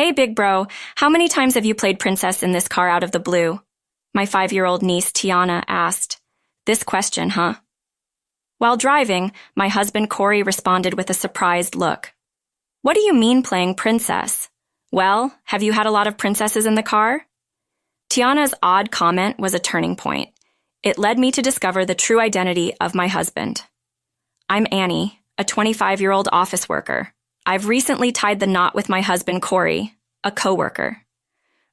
Hey, big bro, how many times have you played princess in this car out of the blue? My 5-year-old niece, Tiana, asked. This question, huh? While driving, my husband Corey responded with a surprised look. What do you mean playing princess? Well, have you had a lot of princesses in the car? Tiana's odd comment was a turning point. It led me to discover the true identity of my husband. I'm Annie, a 25-year-old office worker. I've recently tied the knot with my husband Corey, a coworker.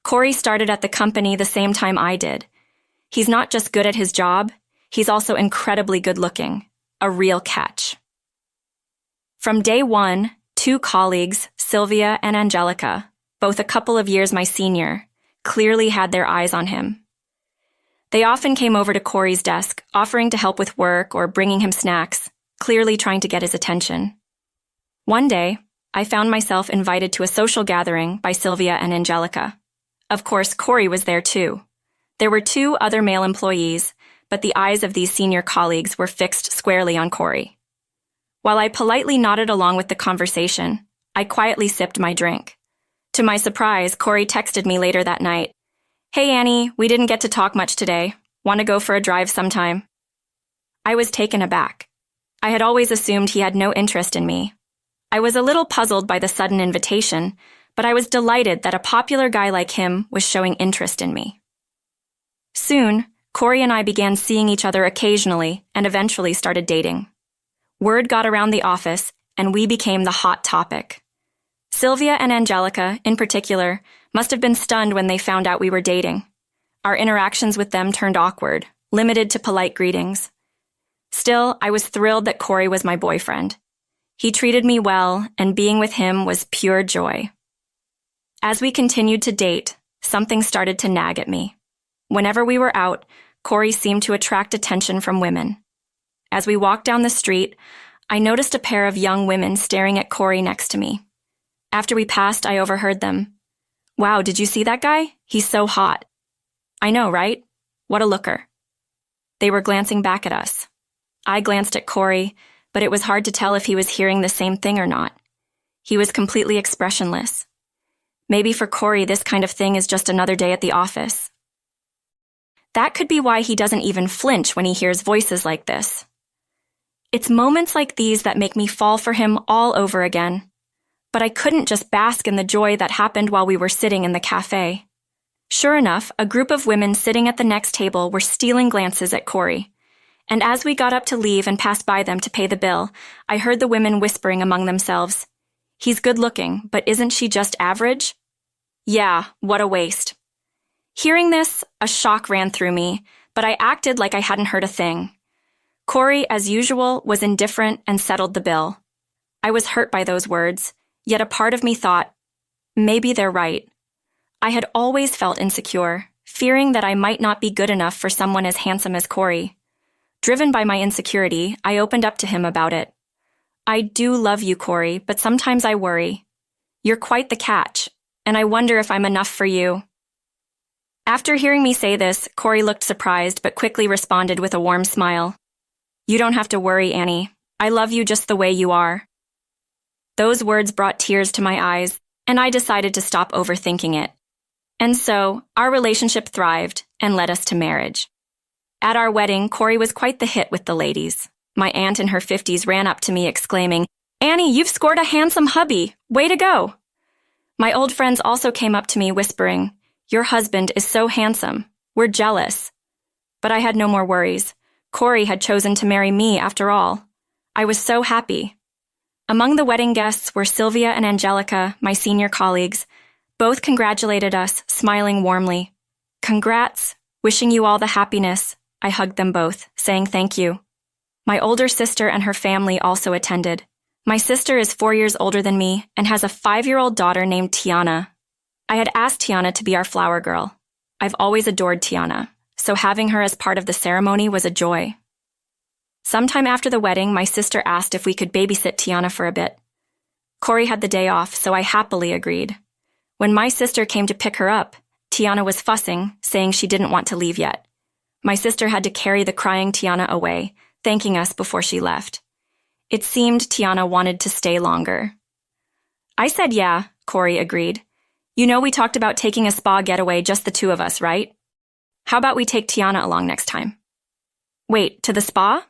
Corey started at the company the same time I did. He's not just good at his job, he's also incredibly good-looking, a real catch. From day one, 2 colleagues, Sylvia and Angelica, both a couple of years my senior, clearly had their eyes on him. They often came over to Corey's desk, offering to help with work or bringing him snacks, clearly trying to get his attention. One day, I found myself invited to a social gathering by Sylvia and Angelica. Of course, Corey was there too. There were 2 other male employees, but the eyes of these senior colleagues were fixed squarely on Corey. While I politely nodded along with the conversation, I quietly sipped my drink. To my surprise, Corey texted me later that night. Hey Annie, we didn't get to talk much today. Want to go for a drive sometime? I was taken aback. I had always assumed he had no interest in me. I was a little puzzled by the sudden invitation, but I was delighted that a popular guy like him was showing interest in me. Soon, Corey and I began seeing each other occasionally and eventually started dating. Word got around the office, and we became the hot topic. Sylvia and Angelica, in particular, must have been stunned when they found out we were dating. Our interactions with them turned awkward, limited to polite greetings. Still, I was thrilled that Corey was my boyfriend. He treated me well, and being with him was pure joy. As we continued to date, something started to nag at me. Whenever we were out, Corey seemed to attract attention from women. As we walked down the street, I noticed a pair of young women staring at Corey next to me. After we passed, I overheard them. Wow, did you see that guy? He's so hot. I know, right? What a looker. They were glancing back at us. I glanced at Corey, but it was hard to tell if he was hearing the same thing or not. He was completely expressionless. Maybe for Corey, this kind of thing is just another day at the office. That could be why he doesn't even flinch when he hears voices like this. It's moments like these that make me fall for him all over again. But I couldn't just bask in the joy that happened while we were sitting in the cafe. Sure enough, a group of women sitting at the next table were stealing glances at Corey. And as we got up to leave and passed by them to pay the bill, I heard the women whispering among themselves, He's good looking, but isn't she just average? Yeah, what a waste. Hearing this, a shock ran through me, but I acted like I hadn't heard a thing. Corey, as usual, was indifferent and settled the bill. I was hurt by those words, yet a part of me thought, maybe they're right. I had always felt insecure, fearing that I might not be good enough for someone as handsome as Corey. Driven by my insecurity, I opened up to him about it. I do love you, Corey, but sometimes I worry. You're quite the catch, and I wonder if I'm enough for you. After hearing me say this, Corey looked surprised but quickly responded with a warm smile. You don't have to worry, Annie. I love you just the way you are. Those words brought tears to my eyes, and I decided to stop overthinking it. And so, our relationship thrived and led us to marriage. At our wedding, Corey was quite the hit with the ladies. My aunt in her 50s ran up to me exclaiming, Annie, you've scored a handsome hubby. Way to go. My old friends also came up to me whispering, Your husband is so handsome. We're jealous. But I had no more worries. Corey had chosen to marry me after all. I was so happy. Among the wedding guests were Sylvia and Angelica, my senior colleagues. Both congratulated us, smiling warmly. Congrats. Wishing you all the happiness. I hugged them both, saying thank you. My older sister and her family also attended. My sister is 4 years older than me and has a 5-year-old daughter named Tiana. I had asked Tiana to be our flower girl. I've always adored Tiana, so having her as part of the ceremony was a joy. Sometime after the wedding, my sister asked if we could babysit Tiana for a bit. Corey had the day off, so I happily agreed. When my sister came to pick her up, Tiana was fussing, saying she didn't want to leave yet. My sister had to carry the crying Tiana away, thanking us before she left. It seemed Tiana wanted to stay longer. I said yeah, Corey agreed. You know we talked about taking a spa getaway, just the two of us, right? How about we take Tiana along next time? Wait, to the spa?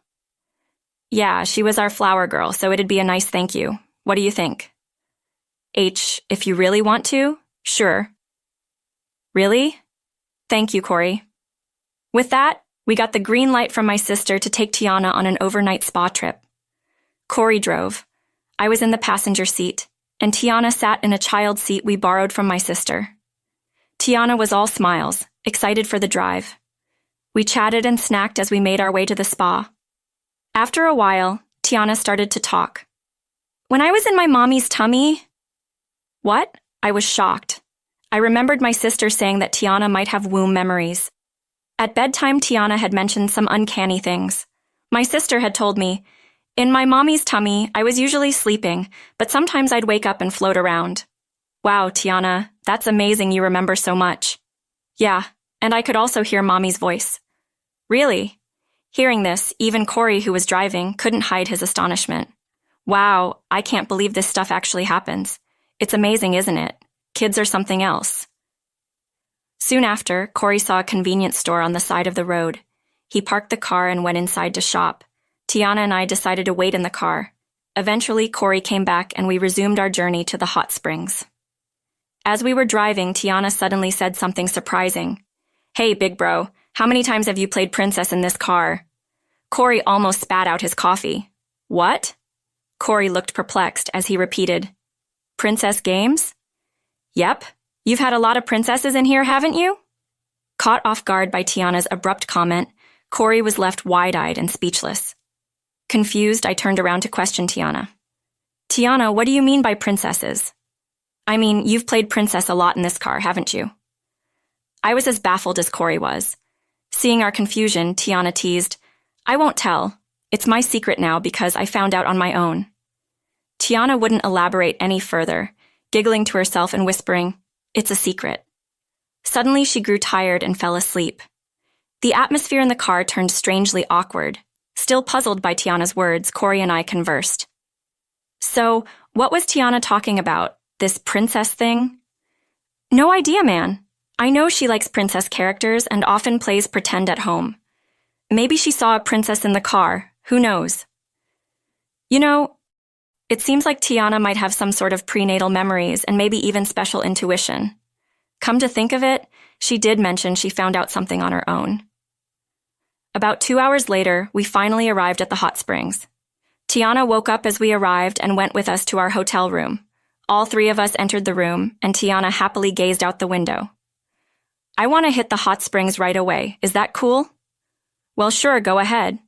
Yeah, she was our flower girl, so it'd be a nice thank you. What do you think? If you really want to, sure. Really? Thank you, Corey. With that, we got the green light from my sister to take Tiana on an overnight spa trip. Corey drove. I was in the passenger seat, and Tiana sat in a child seat we borrowed from my sister. Tiana was all smiles, excited for the drive. We chatted and snacked as we made our way to the spa. After a while, Tiana started to talk. When I was in my mommy's tummy... What? I was shocked. I remembered my sister saying that Tiana might have womb memories. At bedtime, Tiana had mentioned some uncanny things. My sister had told me, in my mommy's tummy, I was usually sleeping, but sometimes I'd wake up and float around. Wow, Tiana, that's amazing you remember so much. Yeah, and I could also hear mommy's voice. Really? Hearing this, even Corey, who was driving, couldn't hide his astonishment. Wow, I can't believe this stuff actually happens. It's amazing, isn't it? Kids are something else. Soon after, Corey saw a convenience store on the side of the road. He parked the car and went inside to shop. Tiana and I decided to wait in the car. Eventually, Corey came back and we resumed our journey to the hot springs. As we were driving, Tiana suddenly said something surprising. Hey, big bro, how many times have you played princess in this car? Corey almost spat out his coffee. What? Corey looked perplexed as he repeated, Princess games? Yep. You've had a lot of princesses in here, haven't you? Caught off guard by Tiana's abrupt comment, Corey was left wide-eyed and speechless. Confused, I turned around to question Tiana. Tiana, what do you mean by princesses? I mean, you've played princess a lot in this car, haven't you? I was as baffled as Corey was. Seeing our confusion, Tiana teased, I won't tell. It's my secret now because I found out on my own. Tiana wouldn't elaborate any further, giggling to herself and whispering, It's a secret. Suddenly she grew tired and fell asleep. The atmosphere in the car turned strangely awkward. Still puzzled by Tiana's words, Corey and I conversed. So, what was Tiana talking about? This princess thing? No idea, man. I know she likes princess characters and often plays pretend at home. Maybe she saw a princess in the car. Who knows? You know, it seems like Tiana might have some sort of prenatal memories and maybe even special intuition. Come to think of it, she did mention she found out something on her own. About 2 hours later, we finally arrived at the hot springs. Tiana woke up as we arrived and went with us to our hotel room. All three of us entered the room, and Tiana happily gazed out the window. I want to hit the hot springs right away. Is that cool? Well, sure, go ahead.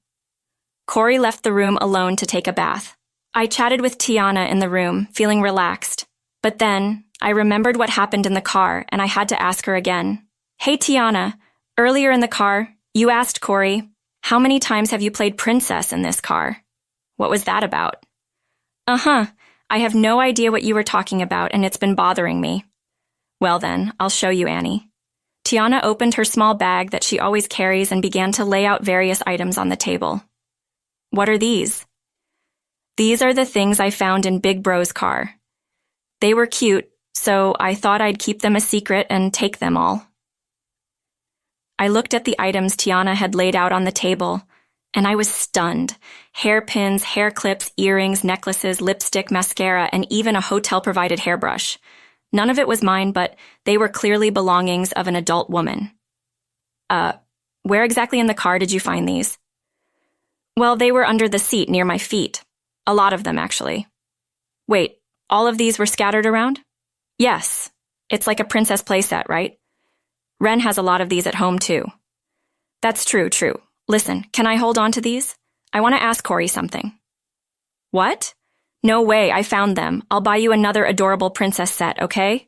Corey left the room alone to take a bath. I chatted with Tiana in the room, feeling relaxed. But then, I remembered what happened in the car, and I had to ask her again. Hey, Tiana, earlier in the car, you asked Corey, how many times have you played princess in this car? What was that about? Uh-huh. I have no idea what you were talking about, and it's been bothering me. Well then, I'll show you, Annie. Tiana opened her small bag that she always carries and began to lay out various items on the table. What are these? These are the things I found in Big Bro's car. They were cute, so I thought I'd keep them a secret and take them all. I looked at the items Tiana had laid out on the table, and I was stunned. Hairpins, hair clips, earrings, necklaces, lipstick, mascara, and even a hotel-provided hairbrush. None of it was mine, but they were clearly belongings of an adult woman. Where exactly in the car did you find these? Well, they were under the seat near my feet. A lot of them, actually. Wait, all of these were scattered around? Yes. It's like a princess playset, right? Ren has a lot of these at home, too. That's true. Listen, can I hold on to these? I want to ask Corey something. What? No way, I found them. I'll buy you another adorable princess set, okay?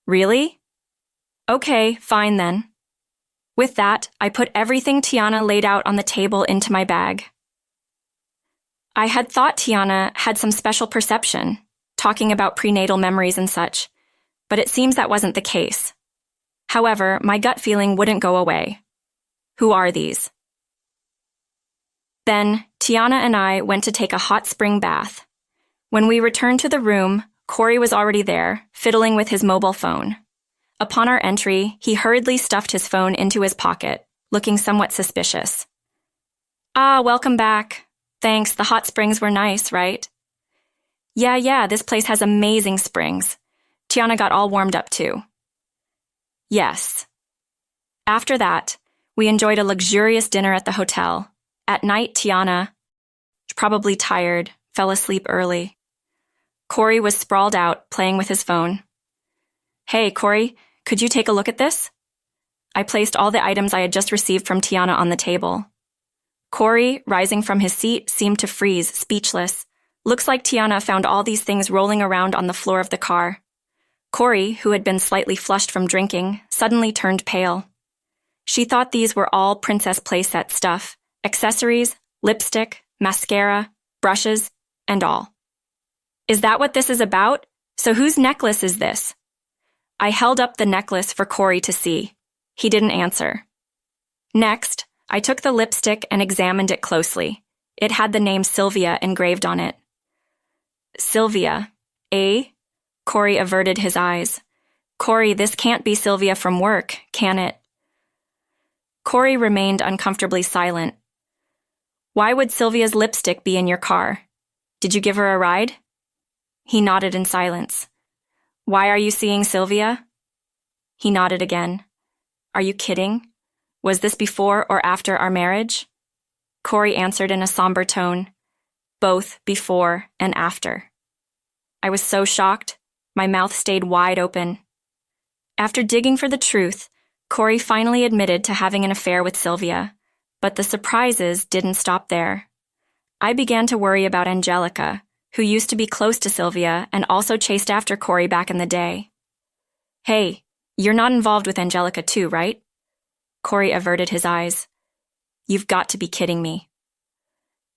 Really? Okay, fine then. With that, I put everything Tiana laid out on the table into my bag. I had thought Tiana had some special perception, talking about prenatal memories and such, but it seems that wasn't the case. However, my gut feeling wouldn't go away. Who are these? Then, Tiana and I went to take a hot spring bath. When we returned to the room, Corey was already there, fiddling with his mobile phone. Upon our entry, he hurriedly stuffed his phone into his pocket, looking somewhat suspicious. "Ah, welcome back. Thanks, the hot springs were nice, right?" Yeah, this place has amazing springs. Tiana got all warmed up too. Yes. After that, we enjoyed a luxurious dinner at the hotel. At night, Tiana, probably tired, fell asleep early. Corey was sprawled out, playing with his phone. "Hey, Corey, could you take a look at this?" I placed all the items I had just received from Tiana on the table. Corey, rising from his seat, seemed to freeze, speechless. Looks like Tiana found all these things rolling around on the floor of the car. Corey, who had been slightly flushed from drinking, suddenly turned pale. She thought these were all princess playset stuff, accessories, lipstick, mascara, brushes, and all. "Is that what this is about? So whose necklace is this?" I held up the necklace for Corey to see. He didn't answer. Next, I took the lipstick and examined it closely. It had the name Sylvia engraved on it. "Sylvia, eh?" Corey averted his eyes. "Corey, this can't be Sylvia from work, can it?" Corey remained uncomfortably silent. "Why would Sylvia's lipstick be in your car? Did you give her a ride?" He nodded in silence. "Why are you seeing Sylvia?" He nodded again. "Are you kidding? Was this before or after our marriage?" Corey answered in a somber tone. "Both before and after." I was so shocked, my mouth stayed wide open. After digging for the truth, Corey finally admitted to having an affair with Sylvia, but the surprises didn't stop there. I began to worry about Angelica, who used to be close to Sylvia and also chased after Corey back in the day. "Hey, you're not involved with Angelica too, right?" Corey averted his eyes. "You've got to be kidding me."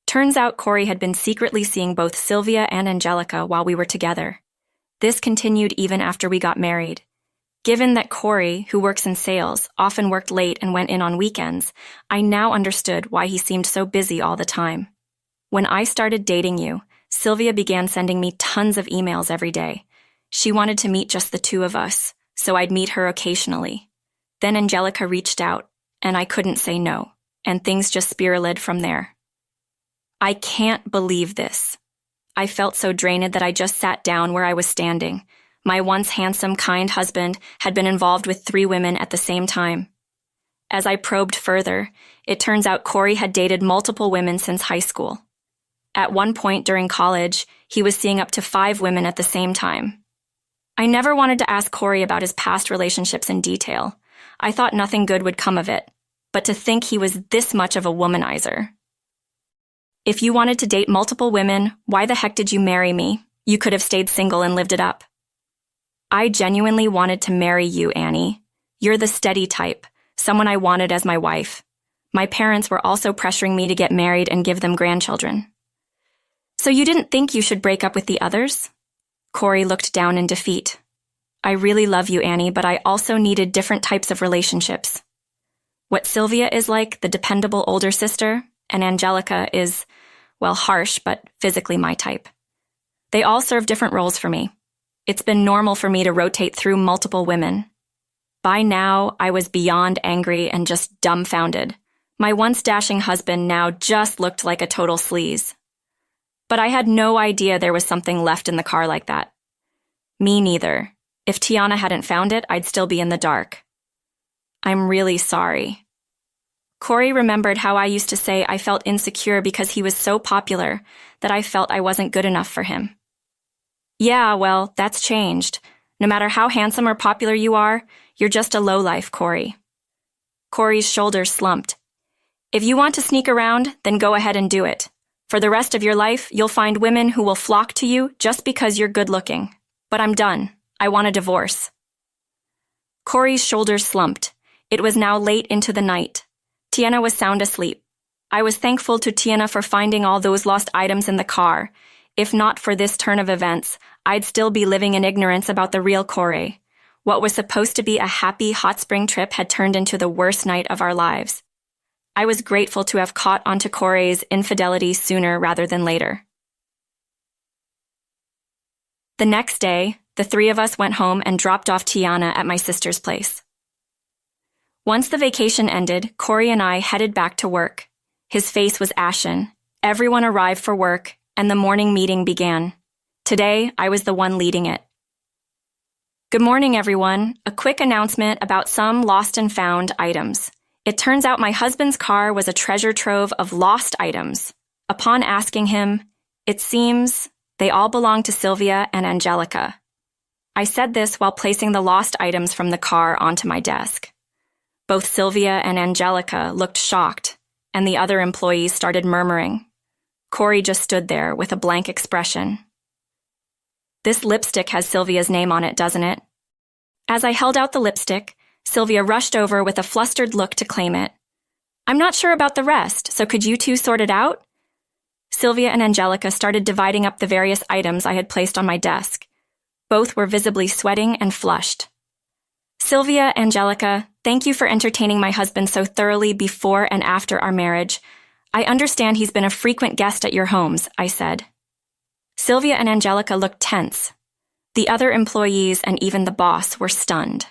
Turns out Corey had been secretly seeing both Sylvia and Angelica while we were together. This continued even after we got married. Given that Corey, who works in sales, often worked late and went in on weekends, I now understood why he seemed so busy all the time. When I started dating you, Sylvia began sending me tons of emails every day. She wanted to meet just the two of us, so I'd meet her occasionally. Then Angelica reached out, and I couldn't say no, and things just spiraled from there. I can't believe this. I felt so drained that I just sat down where I was standing. My once handsome, kind husband had been involved with 3 women at the same time. As I probed further, it turns out Corey had dated multiple women since high school. At one point during college, he was seeing up to 5 women at the same time. I never wanted to ask Corey about his past relationships in detail. I thought nothing good would come of it, but to think he was this much of a womanizer. If you wanted to date multiple women, why the heck did you marry me? You could have stayed single and lived it up. I genuinely wanted to marry you, Annie. You're the steady type, someone I wanted as my wife. My parents were also pressuring me to get married and give them grandchildren. So you didn't think you should break up with the others? Corey looked down in defeat. I really love you, Annie, but I also needed different types of relationships. What Sylvia is like, the dependable older sister, and Angelica is, well, harsh, but physically my type. They all serve different roles for me. It's been normal for me to rotate through multiple women. By now, I was beyond angry and just dumbfounded. My once dashing husband now just looked like a total sleaze. But I had no idea there was something left in the car like that. Me neither. If Tiana hadn't found it, I'd still be in the dark. I'm really sorry. Corey remembered how I used to say I felt insecure because he was so popular that I felt I wasn't good enough for him. Yeah, well, that's changed. No matter how handsome or popular you are, you're just a lowlife, Corey. Corey's shoulders slumped. If you want to sneak around, then go ahead and do it. For the rest of your life, you'll find women who will flock to you just because you're good-looking. But I'm done. I want a divorce. Corey's shoulders slumped. It was now late into the night. Tiana was sound asleep. I was thankful to Tiana for finding all those lost items in the car. If not for this turn of events, I'd still be living in ignorance about the real Corey. What was supposed to be a happy hot spring trip had turned into the worst night of our lives. I was grateful to have caught onto Corey's infidelity sooner rather than later. The next day, the three of us went home and dropped off Tiana at my sister's place. Once the vacation ended, Corey and I headed back to work. His face was ashen. Everyone arrived for work, and the morning meeting began. Today, I was the one leading it. Good morning, everyone. A quick announcement about some lost and found items. It turns out my husband's car was a treasure trove of lost items. Upon asking him, it seems they all belong to Sylvia and Angelica. I said this while placing the lost items from the car onto my desk. Both Sylvia and Angelica looked shocked, and the other employees started murmuring. Corey just stood there with a blank expression. This lipstick has Sylvia's name on it, doesn't it? As I held out the lipstick, Sylvia rushed over with a flustered look to claim it. I'm not sure about the rest, so could you two sort it out? Sylvia and Angelica started dividing up the various items I had placed on my desk. Both were visibly sweating and flushed. Sylvia, Angelica, thank you for entertaining my husband so thoroughly before and after our marriage. I understand he's been a frequent guest at your homes, I said. Sylvia and Angelica looked tense. The other employees and even the boss were stunned.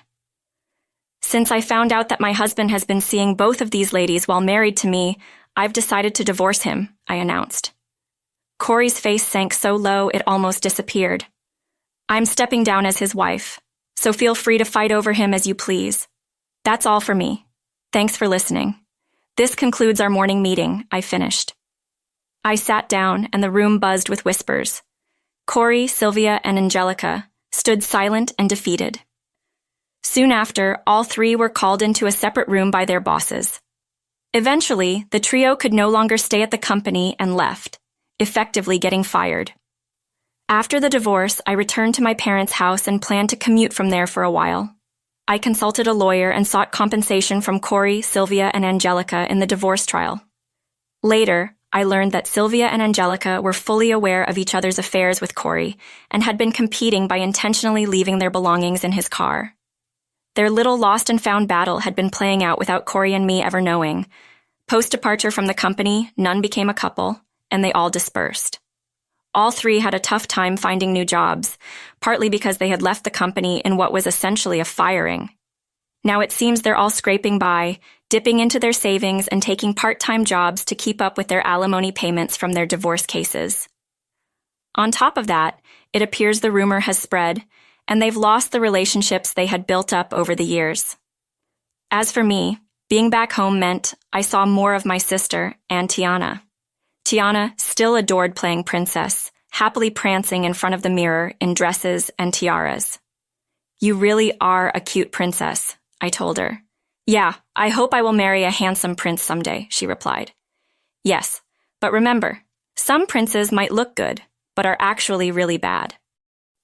Since I found out that my husband has been seeing both of these ladies while married to me, I've decided to divorce him, I announced. Corey's face sank so low it almost disappeared. I'm stepping down as his wife, so feel free to fight over him as you please. That's all for me. Thanks for listening. This concludes our morning meeting, I finished. I sat down and the room buzzed with whispers. Corey, Sylvia, and Angelica stood silent and defeated. Soon after, all three were called into a separate room by their bosses. Eventually, the trio could no longer stay at the company and left, effectively getting fired. After the divorce, I returned to my parents' house and planned to commute from there for a while. I consulted a lawyer and sought compensation from Corey, Sylvia, and Angelica in the divorce trial. Later, I learned that Sylvia and Angelica were fully aware of each other's affairs with Corey and had been competing by intentionally leaving their belongings in his car. Their little lost and found battle had been playing out without Corey and me ever knowing. Post-departure from the company, none became a couple, and they all dispersed. All three had a tough time finding new jobs, partly because they had left the company in what was essentially a firing. Now it seems they're all scraping by, dipping into their savings and taking part-time jobs to keep up with their alimony payments from their divorce cases. On top of that, it appears the rumor has spread, and they've lost the relationships they had built up over the years. As for me, being back home meant I saw more of my sister and Tiana. Tiana still adored playing princess, happily prancing in front of the mirror in dresses and tiaras. You really are a cute princess, I told her. Yeah, I hope I will marry a handsome prince someday, she replied. Yes, but remember, some princes might look good, but are actually really bad.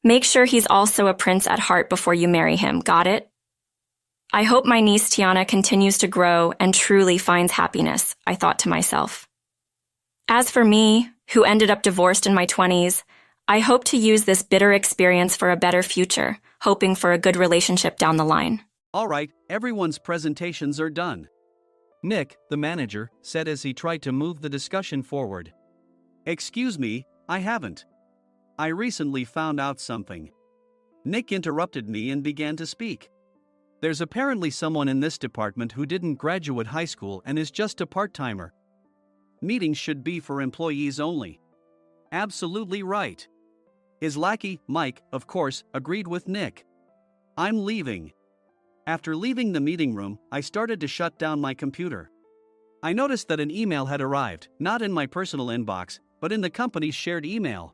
Make sure he's also a prince at heart before you marry him, got it? I hope my niece Tiana continues to grow and truly finds happiness, I thought to myself. As for me, who ended up divorced in my 20s, I hope to use this bitter experience for a better future, hoping for a good relationship down the line. All right, everyone's presentations are done. Nick, the manager, said as he tried to move the discussion forward. Excuse me, I haven't. I recently found out something. Nick interrupted me and began to speak. There's apparently someone in this department who didn't graduate high school and is just a part-timer. Meetings should be for employees only. Absolutely right. His lackey, Mike, of course, agreed with Nick. I'm leaving. After leaving the meeting room, I started to shut down my computer. I noticed that an email had arrived, not in my personal inbox, but in the company's shared email.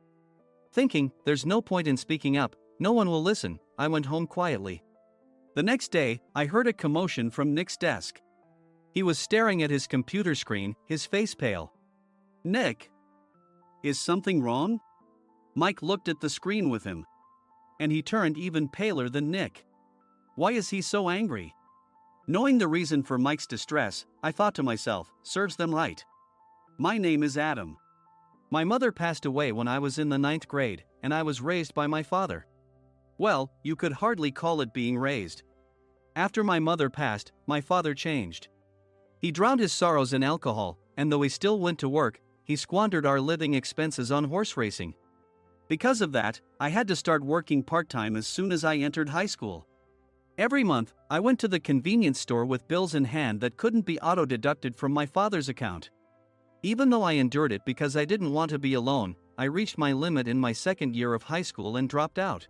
Thinking, there's no point in speaking up, no one will listen, I went home quietly. The next day, I heard a commotion from Nick's desk. He was staring at his computer screen, his face pale. Nick? Is something wrong? Mike looked at the screen with him. And he turned even paler than Nick. Why is he so angry? Knowing the reason for Mike's distress, I thought to myself, serves them right. My name is Adam. My mother passed away when I was in the 9th grade, and I was raised by my father. Well, you could hardly call it being raised. After my mother passed, my father changed. He drowned his sorrows in alcohol, and though he still went to work, he squandered our living expenses on horse racing. Because of that, I had to start working part-time as soon as I entered high school. Every month, I went to the convenience store with bills in hand that couldn't be auto-deducted from my father's account. Even though I endured it because I didn't want to be alone, I reached my limit in my second year of high school and dropped out.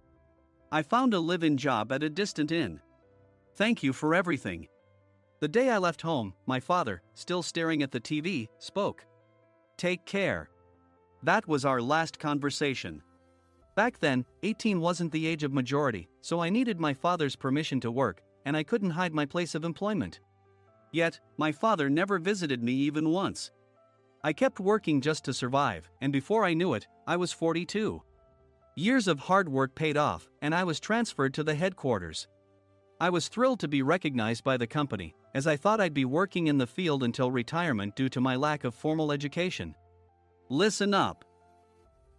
I found a live-in job at a distant inn. Thank you for everything. The day I left home, my father, still staring at the TV, spoke. Take care. That was our last conversation. Back then, 18 wasn't the age of majority, so I needed my father's permission to work, and I couldn't hide my place of employment. Yet, my father never visited me even once. I kept working just to survive, and before I knew it, I was 42. Years of hard work paid off, and I was transferred to the headquarters. I was thrilled to be recognized by the company, as I thought I'd be working in the field until retirement due to my lack of formal education. Listen up.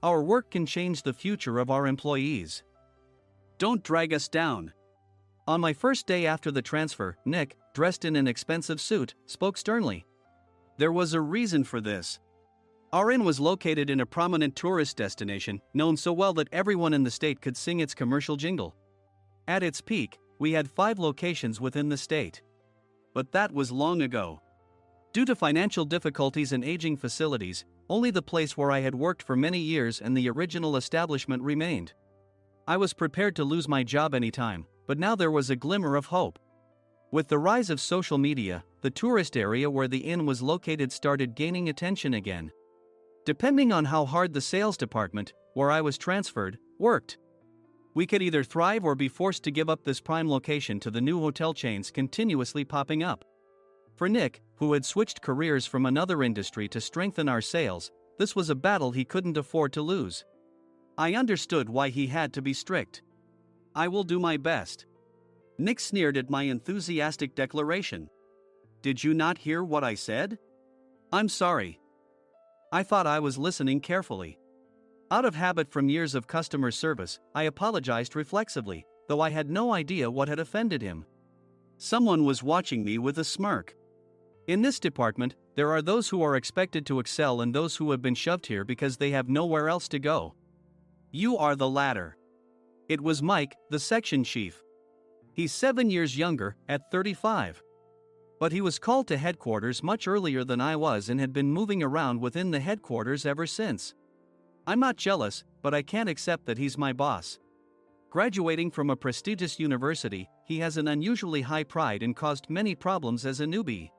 Our work can change the future of our employees. Don't drag us down. On my first day after the transfer, Nick, dressed in an expensive suit, spoke sternly. There was a reason for this. Our inn was located in a prominent tourist destination, known so well that everyone in the state could sing its commercial jingle. At its peak, we had 5 locations within the state. But that was long ago. Due to financial difficulties and aging facilities, only the place where I had worked for many years and the original establishment remained. I was prepared to lose my job anytime, but now there was a glimmer of hope. With the rise of social media, the tourist area where the inn was located started gaining attention again. Depending on how hard the sales department, where I was transferred, worked, we could either thrive or be forced to give up this prime location to the new hotel chains continuously popping up. For Nick, who had switched careers from another industry to strengthen our sales, this was a battle he couldn't afford to lose. I understood why he had to be strict. I will do my best. Nick sneered at my enthusiastic declaration. Did you not hear what I said? I'm sorry. I thought I was listening carefully. Out of habit from years of customer service, I apologized reflexively, though I had no idea what had offended him. Someone was watching me with a smirk. In this department, there are those who are expected to excel and those who have been shoved here because they have nowhere else to go. You are the latter. It was Mike, the section chief. He's 7 years younger, at 35. But he was called to headquarters much earlier than I was and had been moving around within the headquarters ever since. I'm not jealous, but I can't accept that he's my boss. Graduating from a prestigious university, he has an unusually high pride and caused many problems as a newbie,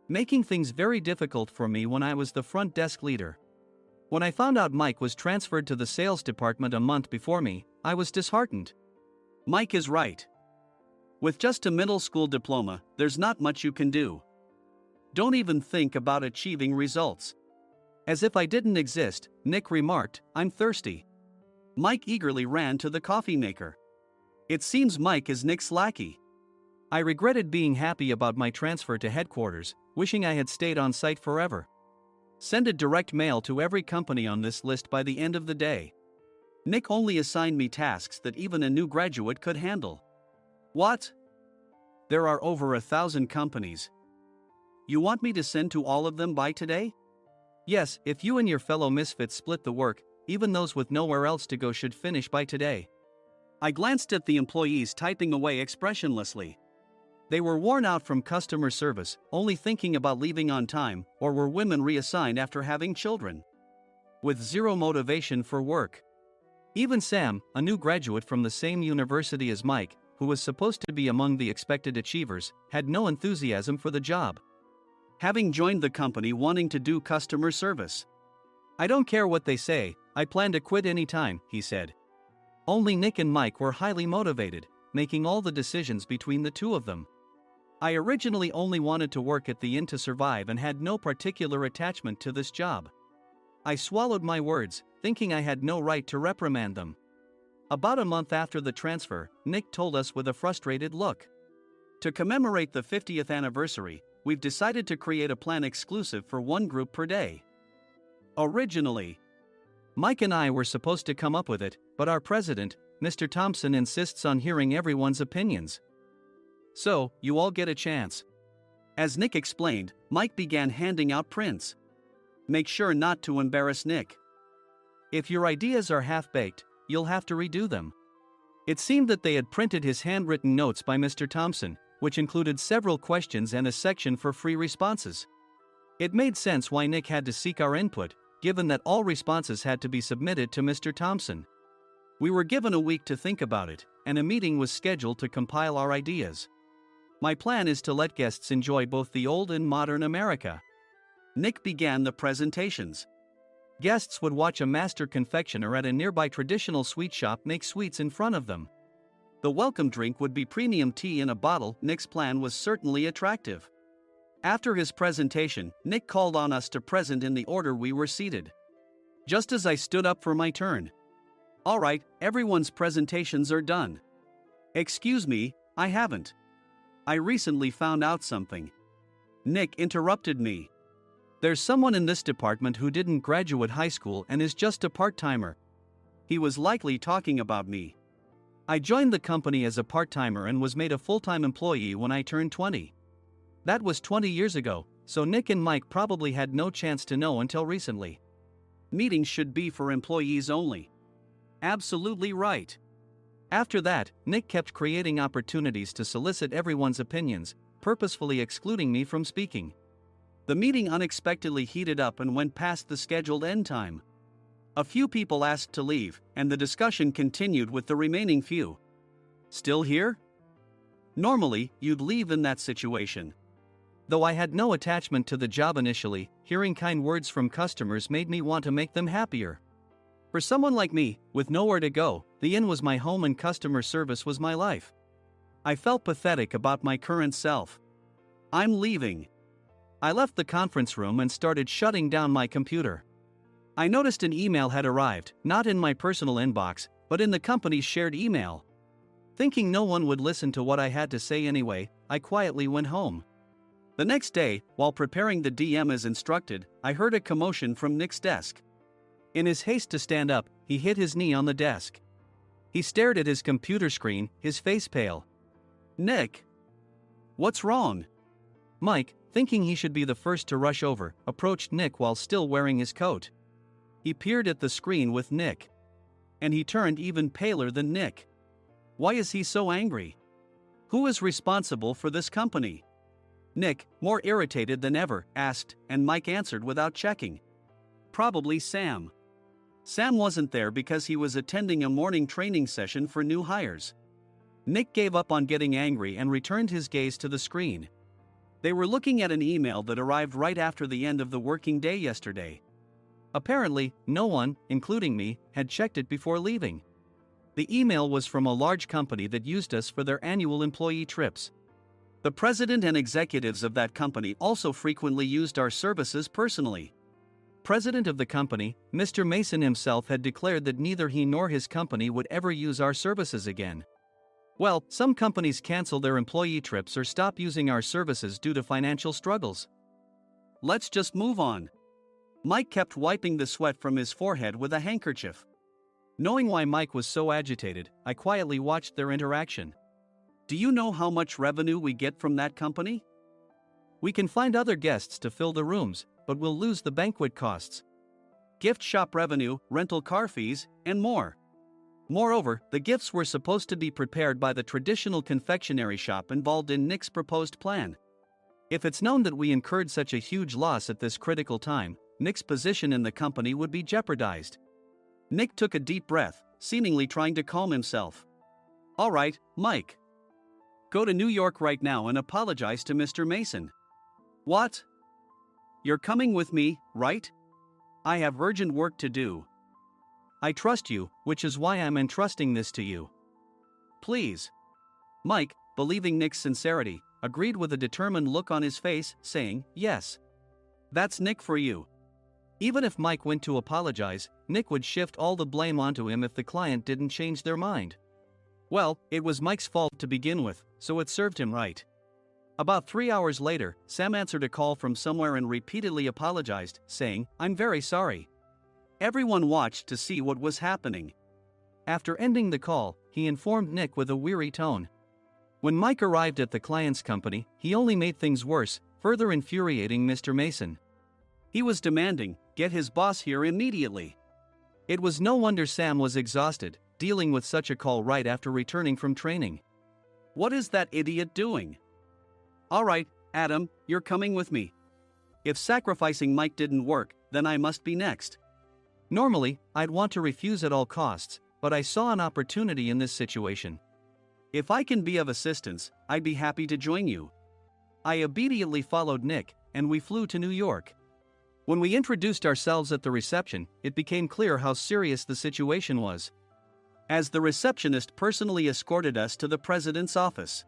making things very difficult for me when I was the front desk leader. When I found out Mike was transferred to the sales department a month before me, I was disheartened. Mike is right. With just a middle school diploma, there's not much you can do. Don't even think about achieving results. As if I didn't exist, Nick remarked, I'm thirsty. Mike eagerly ran to the coffee maker. It seems Mike is Nick's lackey. I regretted being happy about my transfer to headquarters, wishing I had stayed on site forever. Send a direct mail to every company on this list by the end of the day. Nick only assigned me tasks that even a new graduate could handle. What? There are over 1,000 companies. You want me to send to all of them by today? Yes, if you and your fellow misfits split the work, even those with nowhere else to go should finish by today. I glanced at the employees typing away expressionlessly. They were worn out from customer service, only thinking about leaving on time, or were women reassigned after having children, with zero motivation for work. Even Sam, a new graduate from the same university as Mike, who was supposed to be among the expected achievers, had no enthusiasm for the job, having joined the company wanting to do customer service. I don't care what they say, I plan to quit anytime, he said. Only Nick and Mike were highly motivated, making all the decisions between the two of them. I originally only wanted to work at the inn to survive and had no particular attachment to this job. I swallowed my words, thinking I had no right to reprimand them. About a month after the transfer, Nick told us with a frustrated look. To commemorate the 50th anniversary, we've decided to create a plan exclusive for one group per day. Originally, Mike and I were supposed to come up with it, but our president, Mr. Thompson, insists on hearing everyone's opinions. So, you all get a chance. As Nick explained, Mike began handing out prints. Make sure not to embarrass Nick. If your ideas are half-baked, you'll have to redo them. It seemed that they had printed his handwritten notes by Mr. Thompson, which included several questions and a section for free responses. It made sense why Nick had to seek our input, given that all responses had to be submitted to Mr. Thompson. We were given a week to think about it, and a meeting was scheduled to compile our ideas. My plan is to let guests enjoy both the old and modern America. Nick began the presentations. Guests would watch a master confectioner at a nearby traditional sweet shop make sweets in front of them. The welcome drink would be premium tea in a bottle. Nick's plan was certainly attractive. After his presentation, Nick called on us to present in the order we were seated. Just as I stood up for my turn. "All right, everyone's presentations are done." "Excuse me, I haven't. I recently found out something." Nick interrupted me. "There's someone in this department who didn't graduate high school and is just a part-timer." He was likely talking about me. I joined the company as a part-timer and was made a full-time employee when I turned 20. That was 20 years ago, so Nick and Mike probably had no chance to know until recently. Meetings should be for employees only. Absolutely right. After that, Nick kept creating opportunities to solicit everyone's opinions, purposefully excluding me from speaking. The meeting unexpectedly heated up and went past the scheduled end time. A few people asked to leave, and the discussion continued with the remaining few. "Still here?" Normally, you'd leave in that situation. Though I had no attachment to the job initially, hearing kind words from customers made me want to make them happier. For someone like me, with nowhere to go, the inn was my home and customer service was my life. I felt pathetic about my current self. "I'm leaving." I left the conference room and started shutting down my computer. I noticed an email had arrived, not in my personal inbox, but in the company's shared email. Thinking no one would listen to what I had to say anyway, I quietly went home. The next day, while preparing the DM as instructed, I heard a commotion from Nick's desk. In his haste to stand up, he hit his knee on the desk. He stared at his computer screen, his face pale. "Nick, what's wrong?" Mike, thinking he should be the first to rush over, approached Nick while still wearing his coat. He peered at the screen with Nick. And he turned even paler than Nick. Why is he so angry? Who is responsible for this company? Nick, more irritated than ever, asked, and Mike answered without checking. Probably Sam. Sam wasn't there because he was attending a morning training session for new hires. Nick gave up on getting angry and returned his gaze to the screen. They were looking at an email that arrived right after the end of the working day yesterday. Apparently, no one, including me, had checked it before leaving. The email was from a large company that used us for their annual employee trips. The president and executives of that company also frequently used our services personally. President of the company, Mr. Mason himself, had declared that neither he nor his company would ever use our services again. Well, some companies cancel their employee trips or stop using our services due to financial struggles. Let's just move on. Mike kept wiping the sweat from his forehead with a handkerchief. Knowing why Mike was so agitated, I quietly watched their interaction. Do you know how much revenue we get from that company? We can find other guests to fill the rooms, but we'll lose the banquet costs, gift shop revenue, rental car fees, and more. Moreover, the gifts were supposed to be prepared by the traditional confectionery shop involved in Nick's proposed plan. If it's known that we incurred such a huge loss at this critical time, Nick's position in the company would be jeopardized. Nick took a deep breath, seemingly trying to calm himself. All right, Mike. Go to New York right now and apologize to Mr. Mason. What? You're coming with me, right? I have urgent work to do. I trust you, which is why I'm entrusting this to you. Please. Mike, believing Nick's sincerity, agreed with a determined look on his face, saying, yes. That's Nick for you. Even if Mike went to apologize, Nick would shift all the blame onto him if the client didn't change their mind. Well, it was Mike's fault to begin with, so it served him right. About 3 hours later, Sam answered a call from somewhere and repeatedly apologized, saying, I'm very sorry. Everyone watched to see what was happening. After ending the call, he informed Nick with a weary tone. When Mike arrived at the client's company, he only made things worse, further infuriating Mr. Mason. He was demanding, get his boss here immediately. It was no wonder Sam was exhausted, dealing with such a call right after returning from training. What is that idiot doing? Alright, Adam, you're coming with me. If sacrificing Mike didn't work, then I must be next. Normally, I'd want to refuse at all costs, but I saw an opportunity in this situation. If I can be of assistance, I'd be happy to join you. I obediently followed Nick, and we flew to New York. When we introduced ourselves at the reception, it became clear how serious the situation was, as the receptionist personally escorted us to the president's office.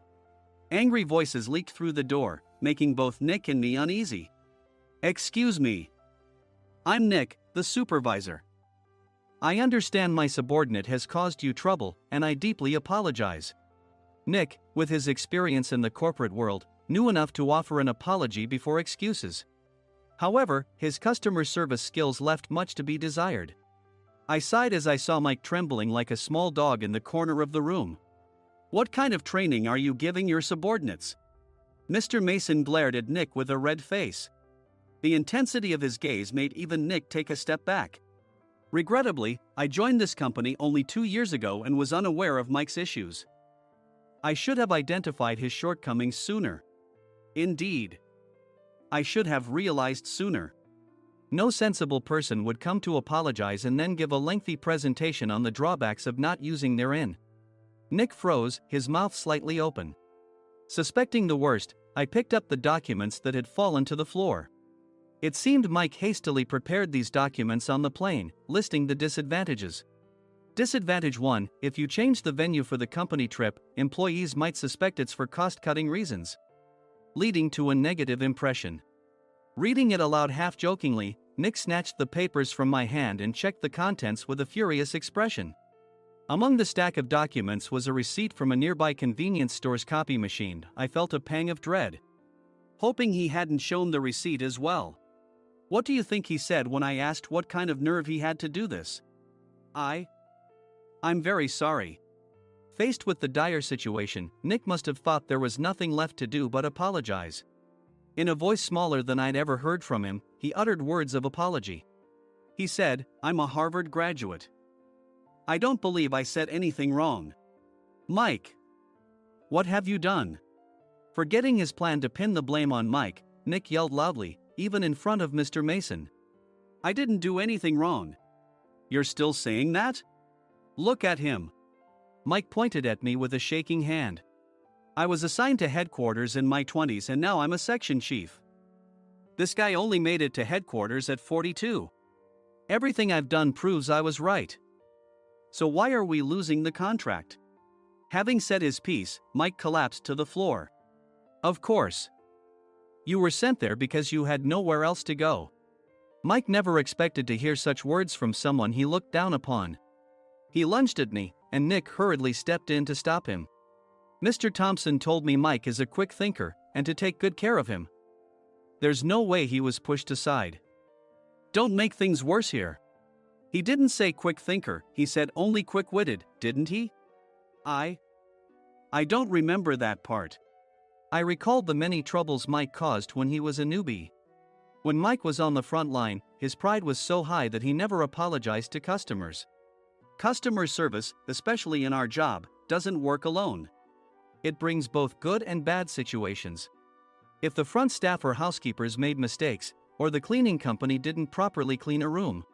Angry voices leaked through the door, making both Nick and me uneasy. Excuse me. I'm Nick, the supervisor. I understand my subordinate has caused you trouble, and I deeply apologize. Nick, with his experience in the corporate world, knew enough to offer an apology before excuses. However, his customer service skills left much to be desired. I sighed as I saw Mike trembling like a small dog in the corner of the room. What kind of training are you giving your subordinates? Mr. Mason glared at Nick with a red face. The intensity of his gaze made even Nick take a step back. Regrettably, I joined this company only 2 years ago and was unaware of Mike's issues. I should have identified his shortcomings sooner. Indeed. I should have realized sooner. No sensible person would come to apologize and then give a lengthy presentation on the drawbacks of not using their in. Nick froze, his mouth slightly open. Suspecting the worst, I picked up the documents that had fallen to the floor. It seemed Mike hastily prepared these documents on the plane, listing the disadvantages. Disadvantage 1: if you change the venue for the company trip, employees might suspect it's for cost-cutting reasons, leading to a negative impression. Reading it aloud half-jokingly, Nick snatched the papers from my hand and checked the contents with a furious expression. Among the stack of documents was a receipt from a nearby convenience store's copy machine. I felt a pang of dread, hoping he hadn't shown the receipt as well. What do you think he said when I asked what kind of nerve he had to do this? I'm very sorry. Faced with the dire situation, Nick must have thought there was nothing left to do but apologize. In a voice smaller than I'd ever heard from him, he uttered words of apology. He said, "I'm a Harvard graduate. I don't believe I said anything wrong." Mike! What have you done? Forgetting his plan to pin the blame on Mike, Nick yelled loudly, even in front of Mr. Mason. I didn't do anything wrong. You're still saying that? Look at him. Mike pointed at me with a shaking hand. I was assigned to headquarters in my 20s and now I'm a section chief. This guy only made it to headquarters at 42. Everything I've done proves I was right. So why are we losing the contract? Having said his piece, Mike collapsed to the floor. Of course. You were sent there because you had nowhere else to go. Mike never expected to hear such words from someone he looked down upon. He lunged at me, and Nick hurriedly stepped in to stop him. Mr. Thompson told me Mike is a quick thinker, and to take good care of him. There's no way he was pushed aside. Don't make things worse here. He didn't say quick thinker, he said only quick-witted, didn't he? I don't remember that part. I recalled the many troubles Mike caused when he was a newbie. When Mike was on the front line, his pride was so high that he never apologized to customers. Customer service, especially in our job, doesn't work alone. It brings both good and bad situations. If the front staff or housekeepers made mistakes, or the cleaning company didn't properly clean a room,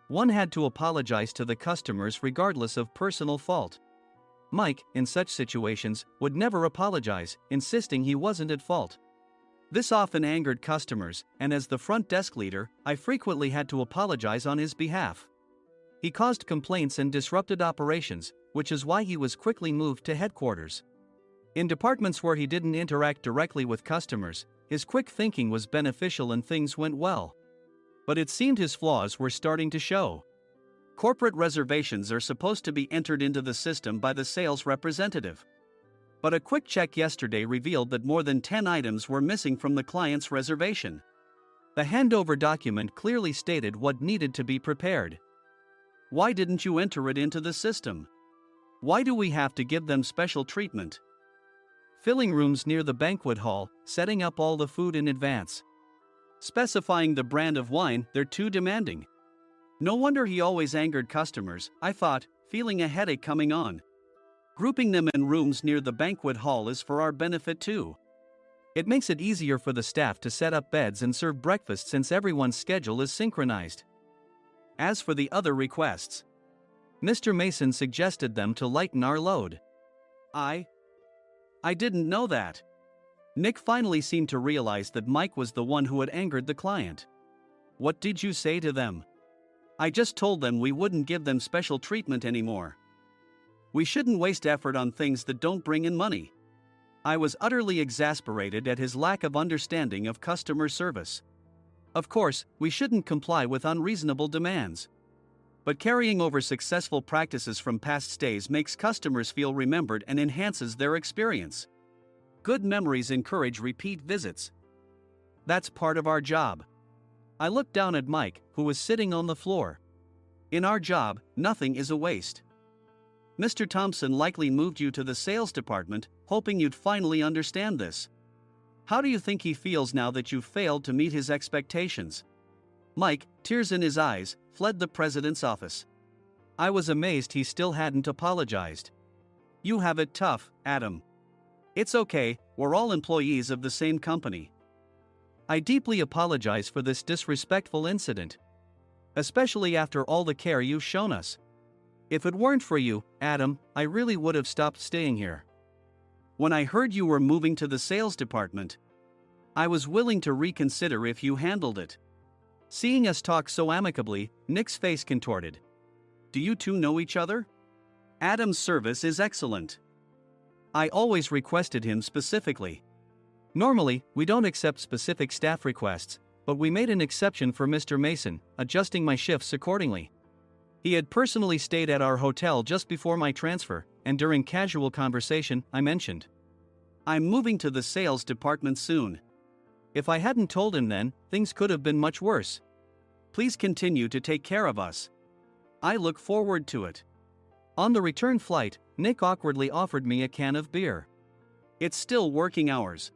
one had to apologize to the customers regardless of personal fault. Mike, in such situations, would never apologize, insisting he wasn't at fault. This often angered customers, and as the front desk leader, I frequently had to apologize on his behalf. He caused complaints and disrupted operations, which is why he was quickly moved to headquarters. In departments where he didn't interact directly with customers, his quick thinking was beneficial and things went well. But it seemed his flaws were starting to show. Corporate reservations are supposed to be entered into the system by the sales representative. But a quick check yesterday revealed that more than 10 items were missing from the client's reservation. The handover document clearly stated what needed to be prepared. Why didn't you enter it into the system? Why do we have to give them special treatment? Filling rooms near the banquet hall, setting up all the food in advance. Specifying the brand of wine, they're too demanding. No wonder he always angered customers, I thought, feeling a headache coming on. Grouping them in rooms near the banquet hall is for our benefit too. It makes it easier for the staff to set up beds and serve breakfast since everyone's schedule is synchronized. As for the other requests, Mr. Mason suggested them to lighten our load. I didn't know that. Nick finally seemed to realize that Mike was the one who had angered the client. What did you say to them? I just told them we wouldn't give them special treatment anymore. We shouldn't waste effort on things that don't bring in money. I was utterly exasperated at his lack of understanding of customer service. Of course, we shouldn't comply with unreasonable demands. But carrying over successful practices from past stays makes customers feel remembered and enhances their experience. Good memories encourage repeat visits. That's part of our job. I looked down at Mike, who was sitting on the floor. In our job, nothing is a waste. Mr. Thompson likely moved you to the sales department, hoping you'd finally understand this. How do you think he feels now that you've failed to meet his expectations? Mike, tears in his eyes, fled the president's office. I was amazed he still hadn't apologized. You have it tough, Adam. It's okay, we're all employees of the same company. I deeply apologize for this disrespectful incident. Especially after all the care you've shown us. If it weren't for you, Adam, I really would have stopped staying here. When I heard you were moving to the sales department, I was willing to reconsider if you handled it. Seeing us talk so amicably, Nick's face contorted. Do you two know each other? Adam's service is excellent. I always requested him specifically. Normally, we don't accept specific staff requests, but we made an exception for Mr. Mason, adjusting my shifts accordingly. He had personally stayed at our hotel just before my transfer, and during casual conversation, I mentioned, I'm moving to the sales department soon. If I hadn't told him then, things could have been much worse. Please continue to take care of us. I look forward to it. On the return flight, Nick awkwardly offered me a can of beer. It's still working hours.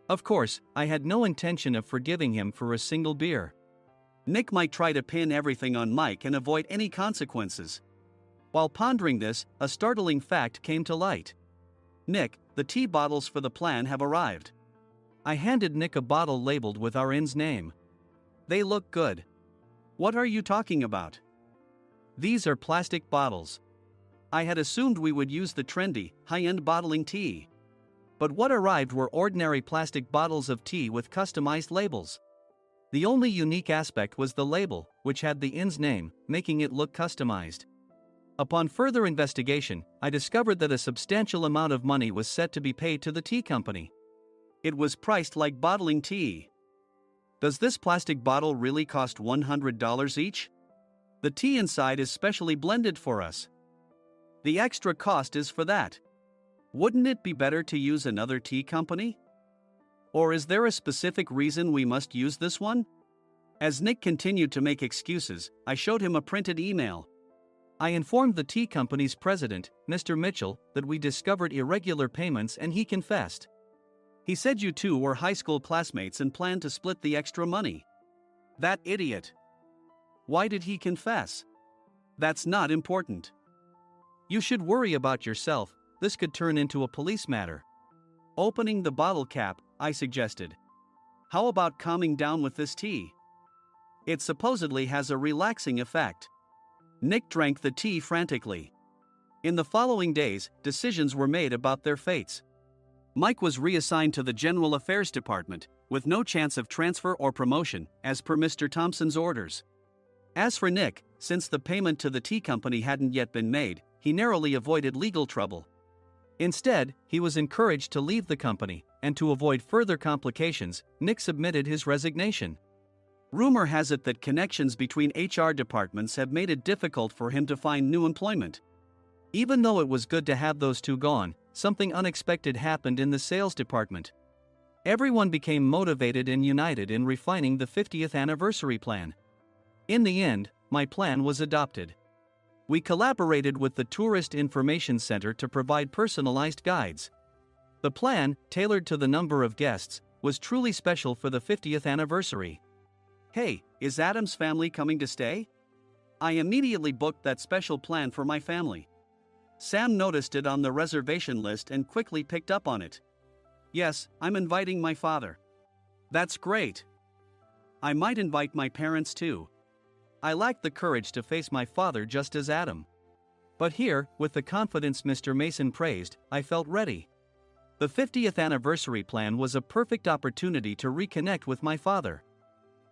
Of course, I had no intention of forgiving him for a single beer. Nick might try to pin everything on Mike and avoid any consequences. While pondering this, a startling fact came to light. Nick, the tea bottles for the plan have arrived. I handed Nick a bottle labeled with our inn's name. They look good. What are you talking about? These are plastic bottles. I had assumed we would use the trendy, high-end bottling tea. But what arrived were ordinary plastic bottles of tea with customized labels. The only unique aspect was the label, which had the inn's name, making it look customized. Upon further investigation, I discovered that a substantial amount of money was set to be paid to the tea company. It was priced like bottling tea. Does this plastic bottle really cost $100 each? The tea inside is specially blended for us. The extra cost is for that. Wouldn't it be better to use another tea company? Or is there a specific reason we must use this one? As Nick continued to make excuses, I showed him a printed email. I informed the tea company's president, Mr. Mitchell, that we discovered irregular payments and he confessed. He said you two were high school classmates and planned to split the extra money. That idiot. Why did he confess? That's not important. You should worry about yourself, this could turn into a police matter. Opening the bottle cap, I suggested. How about calming down with this tea? It supposedly has a relaxing effect. Nick drank the tea frantically. In the following days, decisions were made about their fates. Mike was reassigned to the General Affairs Department, with no chance of transfer or promotion, as per Mr. Thompson's orders. As for Nick, since the payment to the tea company hadn't yet been made, he narrowly avoided legal trouble. Instead, he was encouraged to leave the company, and to avoid further complications, Nick submitted his resignation. Rumor has it that connections between HR departments have made it difficult for him to find new employment. Even though it was good to have those two gone, something unexpected happened in the sales department. Everyone became motivated and united in refining the 50th anniversary plan. In the end, my plan was adopted. We collaborated with the Tourist Information Center to provide personalized guides. The plan, tailored to the number of guests, was truly special for the 50th anniversary. Hey, is Adam's family coming to stay? I immediately booked that special plan for my family. Sam noticed it on the reservation list and quickly picked up on it. Yes, I'm inviting my father. That's great. I might invite my parents too. I lacked the courage to face my father just as Adam. But here, with the confidence Mr. Mason praised, I felt ready. The 50th anniversary plan was a perfect opportunity to reconnect with my father.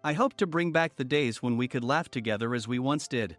I hoped to bring back the days when we could laugh together as we once did.